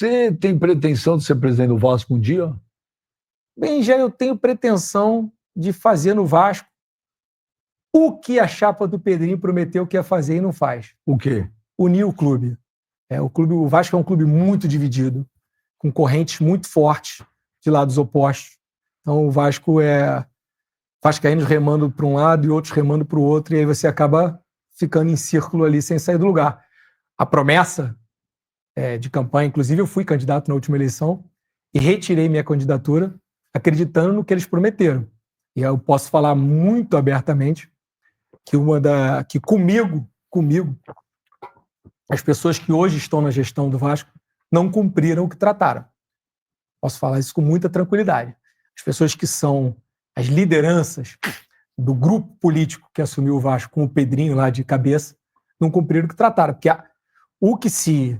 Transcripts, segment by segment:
Você tem pretensão de ser presidente do Vasco um dia? Bem, já eu tenho pretensão de fazer no Vasco o que a chapa do Pedrinho prometeu que ia fazer e não faz. O quê? Unir o clube. O Vasco é um clube muito dividido, com correntes muito fortes de lados opostos. Então o Vasco é vascaínos remando para um lado e outros remando para o outro, e aí você acaba ficando em círculo ali sem sair do lugar. A promessa de campanha, inclusive eu fui candidato na última eleição e retirei minha candidatura acreditando no que eles prometeram. E eu posso falar muito abertamente que comigo, as pessoas que hoje estão na gestão do Vasco não cumpriram o que trataram. Posso falar isso com muita tranquilidade. As pessoas que são as lideranças do grupo político que assumiu o Vasco, com o Pedrinho lá de cabeça, não cumpriram o que trataram. Porque o que se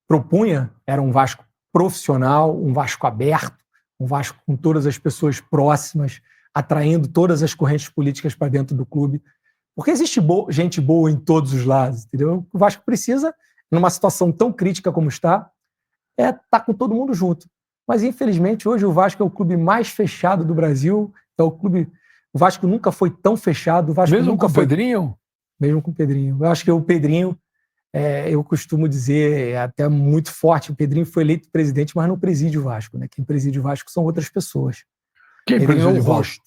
propunha era um Vasco profissional, um Vasco aberto, um Vasco com todas as pessoas próximas, atraindo todas as correntes políticas para dentro do clube. Porque existe gente boa em todos os lados, entendeu? O Vasco precisa, numa situação tão crítica como está, tá com todo mundo junto. Mas, infelizmente, hoje o Vasco é o clube mais fechado do Brasil. O Vasco nunca foi tão fechado. O Vasco mesmo nunca com o Pedrinho? Mesmo com o Pedrinho. Eu acho que o Pedrinho, eu costumo dizer, é até muito forte, o Pedrinho foi eleito presidente, mas não preside o Vasco, né? Quem preside o Vasco são outras pessoas. Quem preside o Vasco?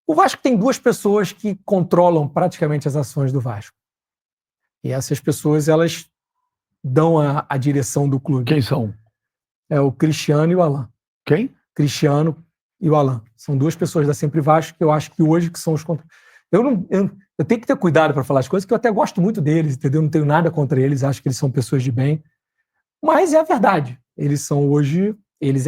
O Vasco tem duas pessoas que controlam praticamente as ações do Vasco. E essas pessoas, elas dão a direção do clube. Quem são? É o Cristiano e o Alan. Quem? Cristiano e o Alan. São duas pessoas da Sempre Vasco que eu acho que hoje que são os... Eu tenho que ter cuidado para falar as coisas, que eu até gosto muito deles, entendeu? Não tenho nada contra eles, acho que eles são pessoas de bem. Mas é a verdade. Eles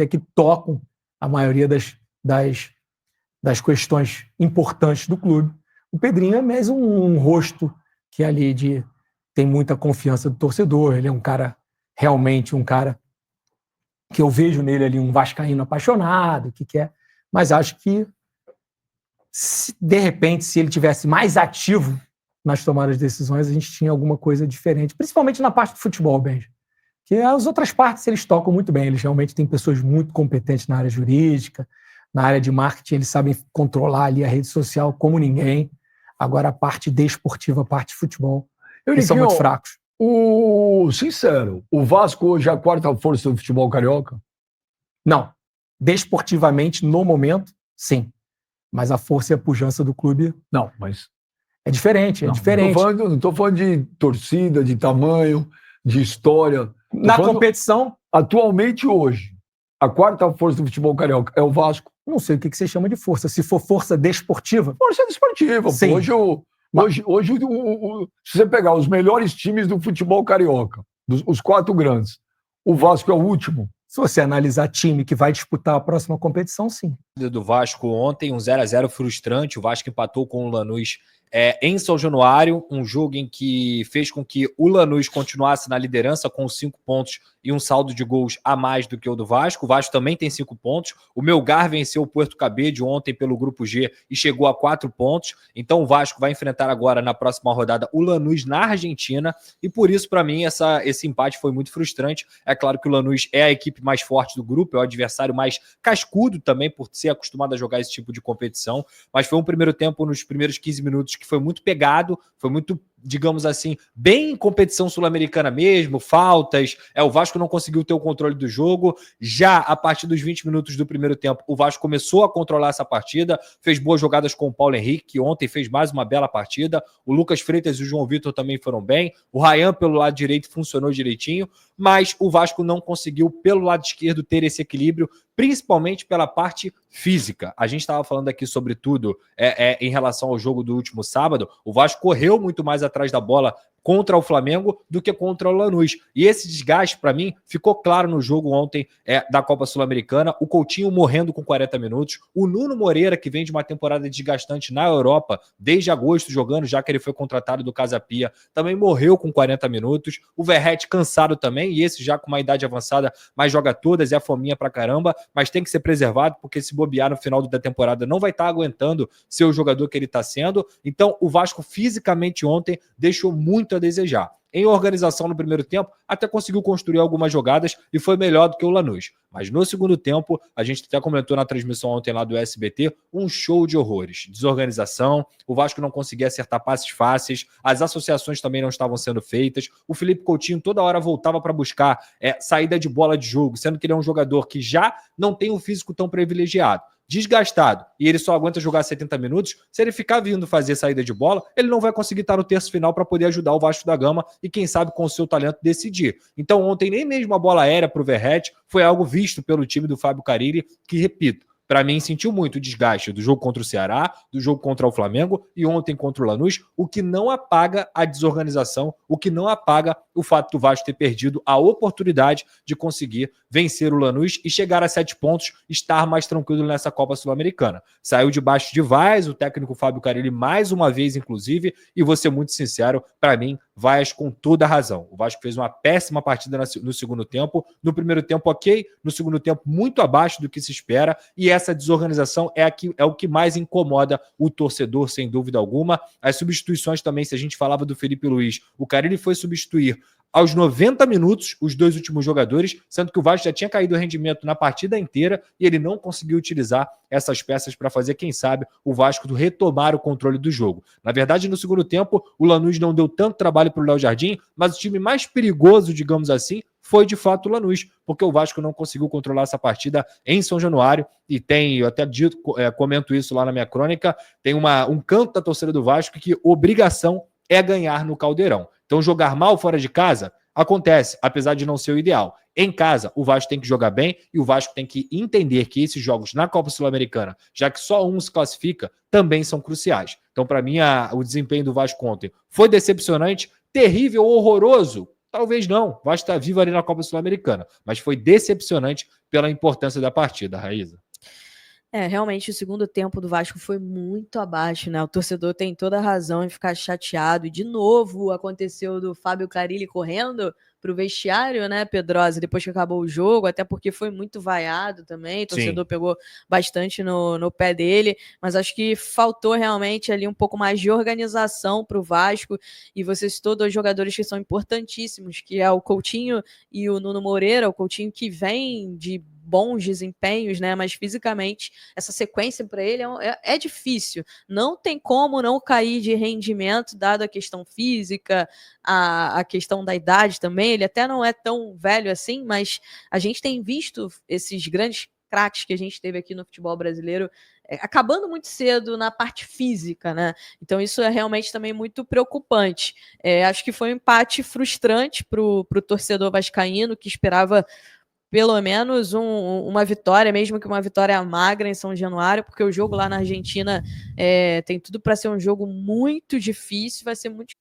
é que tocam a maioria das questões importantes do clube. O Pedrinho é mais um rosto que ali tem muita confiança do torcedor. Ele é realmente um cara que eu vejo nele ali um vascaíno apaixonado, que quer. Mas acho que, de repente, se ele tivesse mais ativo nas tomadas de decisões, a gente tinha alguma coisa diferente, principalmente na parte do futebol, Benji. Que as outras partes eles tocam muito bem. Eles realmente têm pessoas muito competentes na área jurídica, na área de marketing, eles sabem controlar ali a rede social como ninguém. Agora, a parte desportiva, a parte de futebol, eles são muito fracos. Sincero, o Vasco hoje é a quarta força do futebol carioca? Não. Desportivamente, no momento, sim. Mas a força e a pujança do clube... Não, mas... É diferente, diferente. Não estou falando de torcida, de tamanho, de história. Na competição... Atualmente, hoje, a quarta força do futebol carioca é o Vasco? Não sei o que você chama de força. Se for força desportiva... Força desportiva. Sim. Hoje, se você pegar os melhores times do futebol carioca, os quatro grandes, o Vasco é o último. Se você analisar time que vai disputar a próxima competição, sim. Do Vasco ontem, um 0-0 frustrante. O Vasco empatou com o Lanús em São Januário, um jogo em que fez com que o Lanús continuasse na liderança com 5 pontos e um saldo de gols a mais do que o do Vasco. O Vasco também tem 5 pontos. O Melgar venceu o Puerto Cabedelo ontem pelo Grupo G e chegou a 4 pontos. Então o Vasco vai enfrentar agora, na próxima rodada, o Lanús na Argentina. E por isso, para mim, esse empate foi muito frustrante. É claro que o Lanús é a equipe mais forte do grupo, é o adversário mais cascudo também, por ser acostumado a jogar esse tipo de competição. Mas foi um primeiro tempo, nos primeiros 15 minutos, que foi muito pegado, foi muito, digamos assim, bem competição sul-americana mesmo, faltas, o Vasco não conseguiu ter o controle do jogo. Já a partir dos 20 minutos do primeiro tempo, o Vasco começou a controlar essa partida, fez boas jogadas com o Paulo Henrique, que ontem fez mais uma bela partida, o Lucas Freitas e o João Vitor também foram bem, o Ryan pelo lado direito funcionou direitinho, mas o Vasco não conseguiu pelo lado esquerdo ter esse equilíbrio, principalmente pela parte física. A gente estava falando aqui sobre tudo em relação ao jogo do último sábado. O Vasco correu muito mais atrás da bola contra o Flamengo do que contra o Lanús. E esse desgaste, para mim, ficou claro no jogo ontem da Copa Sul-Americana. O Coutinho morrendo com 40 minutos. O Nuno Moreira, que vem de uma temporada desgastante na Europa, desde agosto jogando, já que ele foi contratado do Casa Pia, também morreu com 40 minutos. O Verratti cansado também, e esse já com uma idade avançada, mas joga todas, é fominha pra caramba, mas tem que ser preservado, porque se bobear no final da temporada não vai estar aguentando ser o jogador que ele está sendo. Então, o Vasco fisicamente ontem deixou muito a desejar. em organização no primeiro tempo, até conseguiu construir algumas jogadas e foi melhor do que o Lanús. Mas no segundo tempo, a gente até comentou na transmissão ontem lá do SBT, um show de horrores. Desorganização, o Vasco não conseguia acertar passes fáceis, as associações também não estavam sendo feitas, o Felipe Coutinho toda hora voltava para buscar saída de bola de jogo, sendo que ele é um jogador que já não tem um físico tão privilegiado, desgastado, e ele só aguenta jogar 70 minutos, se ele ficar vindo fazer saída de bola, ele não vai conseguir estar no terço final para poder ajudar o Vasco da Gama e quem sabe com o seu talento decidir. Então ontem nem mesmo a bola aérea para o Verratti foi algo visto pelo time do Fábio Carille, que repito, para mim sentiu muito o desgaste do jogo contra o Ceará, do jogo contra o Flamengo e ontem contra o Lanús, o que não apaga a desorganização, o que não apaga o fato do Vasco ter perdido a oportunidade de conseguir vencer o Lanús e chegar a 7 pontos, estar mais tranquilo nessa Copa Sul-Americana. Saiu debaixo de Vaz, o técnico Fábio Carille mais uma vez, inclusive, e vou ser muito sincero, para mim, Vaz com toda a razão. O Vasco fez uma péssima partida no segundo tempo, no primeiro tempo ok, no segundo tempo muito abaixo do que se espera, e essa desorganização é o que mais incomoda o torcedor, sem dúvida alguma. As substituições também, se a gente falava do Felipe Luiz, o Carille foi substituir aos 90 minutos os dois últimos jogadores, sendo que o Vasco já tinha caído o rendimento na partida inteira e ele não conseguiu utilizar essas peças para fazer, quem sabe, o Vasco retomar o controle do jogo. Na verdade, no segundo tempo, o Lanús não deu tanto trabalho para o Léo Jardim, mas o time mais perigoso, digamos assim, foi de fato o Lanús, porque o Vasco não conseguiu controlar essa partida em São Januário, e tem, eu até comento isso lá na minha crônica, tem um canto da torcida do Vasco que obrigação é ganhar no Caldeirão. Então jogar mal fora de casa acontece, apesar de não ser o ideal. Em casa, o Vasco tem que jogar bem e o Vasco tem que entender que esses jogos na Copa Sul-Americana, já que só um se classifica, também são cruciais. Então, para mim, o desempenho do Vasco ontem foi decepcionante, terrível, horroroso. Talvez não, o Vasco está vivo ali na Copa Sul-Americana, mas foi decepcionante pela importância da partida, Raíza. Realmente o segundo tempo do Vasco foi muito abaixo, né? O torcedor tem toda a razão em ficar chateado. E de novo aconteceu do Fábio Carille correndo pro vestiário, né, Pedrosa, depois que acabou o jogo, até porque foi muito vaiado também, o torcedor pegou bastante no pé dele, mas acho que faltou realmente ali um pouco mais de organização pro Vasco, e você citou dois jogadores que são importantíssimos, que é o Coutinho e o Nuno Moreira, o Coutinho que vem de bons desempenhos, né? Mas fisicamente essa sequência para ele é difícil. Não tem como não cair de rendimento, dado a questão física, a questão da idade também. Ele até não é tão velho assim, mas a gente tem visto esses grandes craques que a gente teve aqui no futebol brasileiro acabando muito cedo na parte física, né? Então isso é realmente também muito preocupante. Acho que foi um empate frustrante para o torcedor vascaíno, que esperava pelo menos uma vitória, mesmo que uma vitória magra em São Januário, porque o jogo lá na Argentina tem tudo para ser um jogo muito difícil, vai ser muito.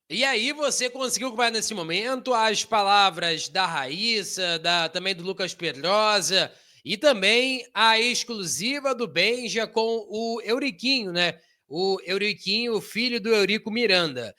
E aí você conseguiu acompanhar nesse momento as palavras da Raíssa, também do Lucas Pedrosa, e também a exclusiva do Benja com o Euriquinho, né? O Euriquinho, filho do Eurico Miranda.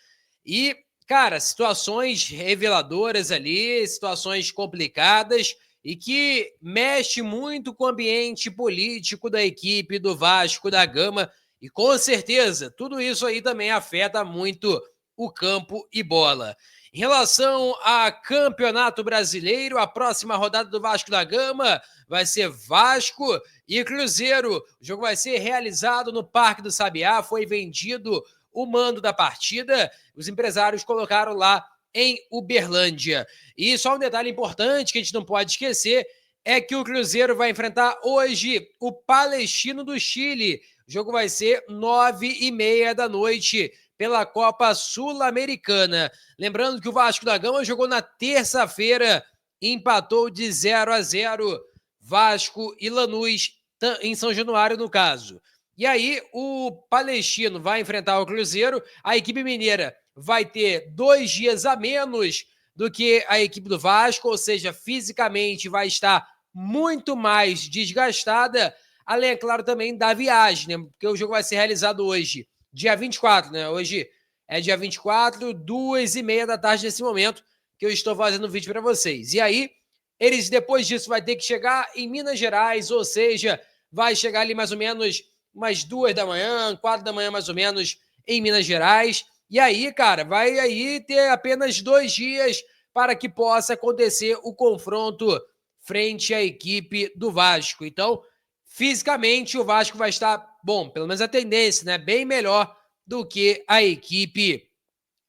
E, cara, situações reveladoras ali, situações complicadas, e que mexe muito com o ambiente político da equipe do Vasco da Gama, e com certeza tudo isso aí também afeta muito o campo e bola. Em relação a Campeonato Brasileiro, a próxima rodada do Vasco da Gama vai ser Vasco e Cruzeiro. O jogo vai ser realizado no Parque do Sabiá, foi vendido o mando da partida, os empresários colocaram lá em Uberlândia. E só um detalhe importante que a gente não pode esquecer é que o Cruzeiro vai enfrentar hoje o Palestino do Chile. O jogo vai ser 9h30 da noite pela Copa Sul-Americana. Lembrando que o Vasco da Gama jogou na terça-feira e empatou de 0-0. Vasco e Lanús em São Januário, no caso. E aí o Palestino vai enfrentar o Cruzeiro, a equipe mineira vai ter 2 dias a menos do que a equipe do Vasco, ou seja, fisicamente vai estar muito mais desgastada, além, é claro, também da viagem, né? Porque o jogo vai ser realizado hoje, dia 24, né? Hoje é dia 24, 2h30 da tarde nesse momento que eu estou fazendo o vídeo para vocês. E aí, eles depois disso vai ter que chegar em Minas Gerais, ou seja, vai chegar ali mais ou menos umas 2 da manhã, 4 da manhã mais ou menos em Minas Gerais. E aí, cara, vai aí ter apenas 2 dias para que possa acontecer o confronto frente à equipe do Vasco. Então, fisicamente, o Vasco vai estar, bom, pelo menos a tendência, né? Bem melhor do que a equipe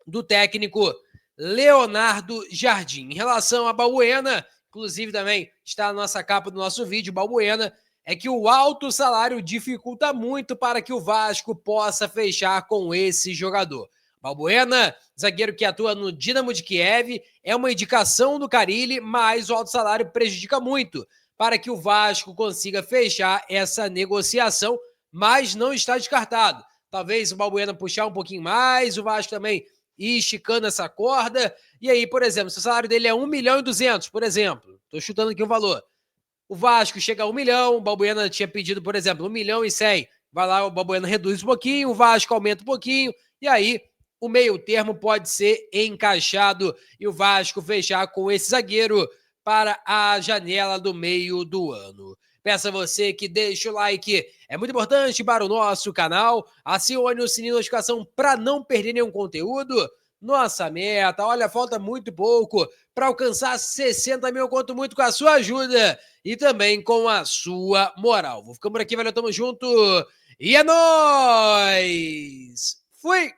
do técnico Leonardo Jardim. Em relação a Balbuena, inclusive também está na nossa capa do nosso vídeo, Balbuena, é que o alto salário dificulta muito para que o Vasco possa fechar com esse jogador. Balbuena, zagueiro que atua no Dinamo de Kiev, é uma indicação do Carille, mas o alto salário prejudica muito para que o Vasco consiga fechar essa negociação, mas não está descartado. Talvez o Balbuena puxar um pouquinho mais, o Vasco também ir esticando essa corda, e aí, por exemplo, se o salário dele é 1.200.000, por exemplo, estou chutando aqui um valor, o Vasco chega a 1 milhão, o Balbuena tinha pedido, por exemplo, 1.100.000, vai lá, o Balbuena reduz um pouquinho, o Vasco aumenta um pouquinho, e aí o meio termo pode ser encaixado e o Vasco fechar com esse zagueiro para a janela do meio do ano. Peço a você que deixe o like, é muito importante para o nosso canal, acione o sininho de notificação para não perder nenhum conteúdo. Nossa meta, olha, falta muito pouco para alcançar 60 mil, conto muito com a sua ajuda e também com a sua moral. Vou ficando por aqui, valeu, tamo junto e é nóis! Fui!